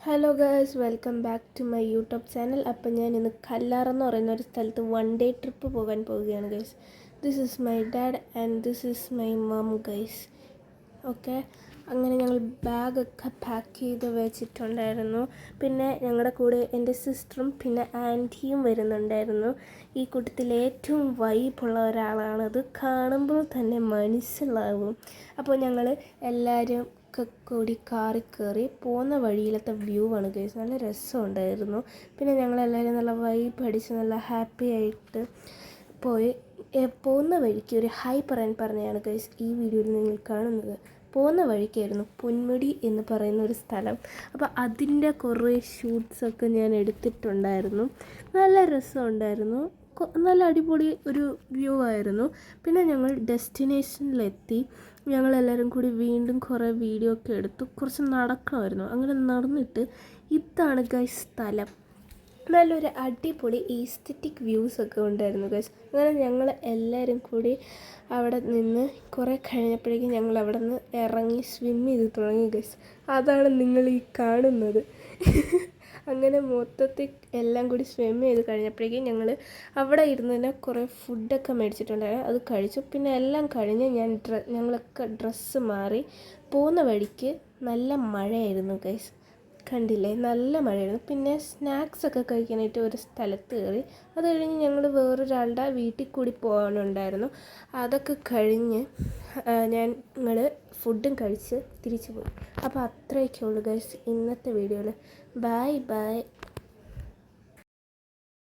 Hello girls, welcome back to my YouTube channel. അപ്പം ഞാൻ ഇന്ന് കല്ലാർ എന്ന് പറയുന്ന ഒരു സ്ഥലത്ത് വൺ ഡേ ട്രിപ്പ് പോകാൻ പോവുകയാണ് guys. This is my dad and this is my mum guys. Okay, അങ്ങനെ ഞങ്ങൾ ബാഗൊക്കെ പാക്ക് ചെയ്ത് വെച്ചിട്ടുണ്ടായിരുന്നു. പിന്നെ ഞങ്ങളുടെ കൂടെ എൻ്റെ സിസ്റ്ററും പിന്നെ ആൻറ്റിയും വരുന്നുണ്ടായിരുന്നു. ഈ കൂട്ടത്തിൽ ഏറ്റവും വൈബുള്ള ഒരാളാണത്. കാണുമ്പോൾ തന്നെ മനസ്സിലാവും. അപ്പോൾ ഞങ്ങൾ എല്ലാവരും കൂടി കാറിൽ കയറി പോകുന്ന വഴിയിലത്തെ വ്യൂ ആണ് ഗൈസ്. നല്ല രസമുണ്ടായിരുന്നു. പിന്നെ ഞങ്ങളെല്ലാവരും നല്ല വൈബ് അടിച്ച് നല്ല ഹാപ്പി ആയിട്ട് പോയി. പോകുന്ന വഴിക്ക് ഒരു ഹായ് പറയാൻ പറഞ്ഞതാണ് ഗൈസ് ഈ വീഡിയോയിൽ നിങ്ങൾ കാണുന്നത്. പോകുന്ന വഴിക്കായിരുന്നു പൊന്മുടി എന്ന് പറയുന്ന ഒരു സ്ഥലം. അപ്പോൾ അതിൻ്റെ കുറേ ഷൂട്ട്സൊക്കെ ഞാൻ എടുത്തിട്ടുണ്ടായിരുന്നു. നല്ല രസമുണ്ടായിരുന്നു. നല്ല അടിപൊളി ഒരു വ്യൂ ആയിരുന്നു. പിന്നെ ഞങ്ങൾ ഡെസ്റ്റിനേഷനിലെത്തി. ഞങ്ങളെല്ലാവരും കൂടി വീണ്ടും കുറേ വീഡിയോ ഒക്കെ എടുത്തു. കുറച്ച് നടക്കണമായിരുന്നു. അങ്ങനെ നടന്നിട്ട് ഇതാണ് ഗൈസ് സ്ഥലം. നല്ലൊരു അടിപൊളി ഈസ്തറ്റിക് വ്യൂസൊക്കെ ഉണ്ടായിരുന്നു ഗൈസ്. അങ്ങനെ ഞങ്ങൾ എല്ലാവരും കൂടി അവിടെ നിന്ന് കുറേ കഴിഞ്ഞപ്പോഴേക്കും ഞങ്ങൾ അവിടെ നിന്ന് ഇറങ്ങി സ്വിം ചെയ്ത് തുടങ്ങി ഗൈസ്. അതാണ് നിങ്ങൾ ഈ കാണുന്നത്. അങ്ങനെ മൊത്തത്തിൽ എല്ലാം കൂടി സ്വിം ചെയ്ത് കഴിഞ്ഞപ്പോഴേക്കും ഞങ്ങൾ അവിടെ ഇരുന്ന് തന്നെ കുറേ ഫുഡൊക്കെ മേടിച്ചിട്ടുണ്ടായിരുന്നു. അത് കഴിച്ചു. പിന്നെ എല്ലാം കഴിഞ്ഞ് ഞങ്ങളൊക്കെ ഡ്രസ്സ് മാറി പോകുന്ന വഴിക്ക് നല്ല മഴയായിരുന്നു ഗൈസ്. കണ്ടില്ലേ, നല്ല മഴയായിരുന്നു. പിന്നെ സ്നാക്സൊക്കെ കഴിക്കാനായിട്ട് ഒരു സ്ഥലത്ത് കയറി. അത് കഴിഞ്ഞ് ഞങ്ങൾ വേറൊരാളുടെ വീട്ടിൽ കൂടി പോകാനുണ്ടായിരുന്നു. അതൊക്കെ കഴിഞ്ഞ് ഞങ്ങൾ ഫുഡും കഴിച്ച് തിരിച്ചു പോയി. അപ്പോൾ അത്രയൊക്കെ ഉള്ളൂ ഗൈസ് ഇന്നത്തെ വീഡിയോയിൽ. Bye bye.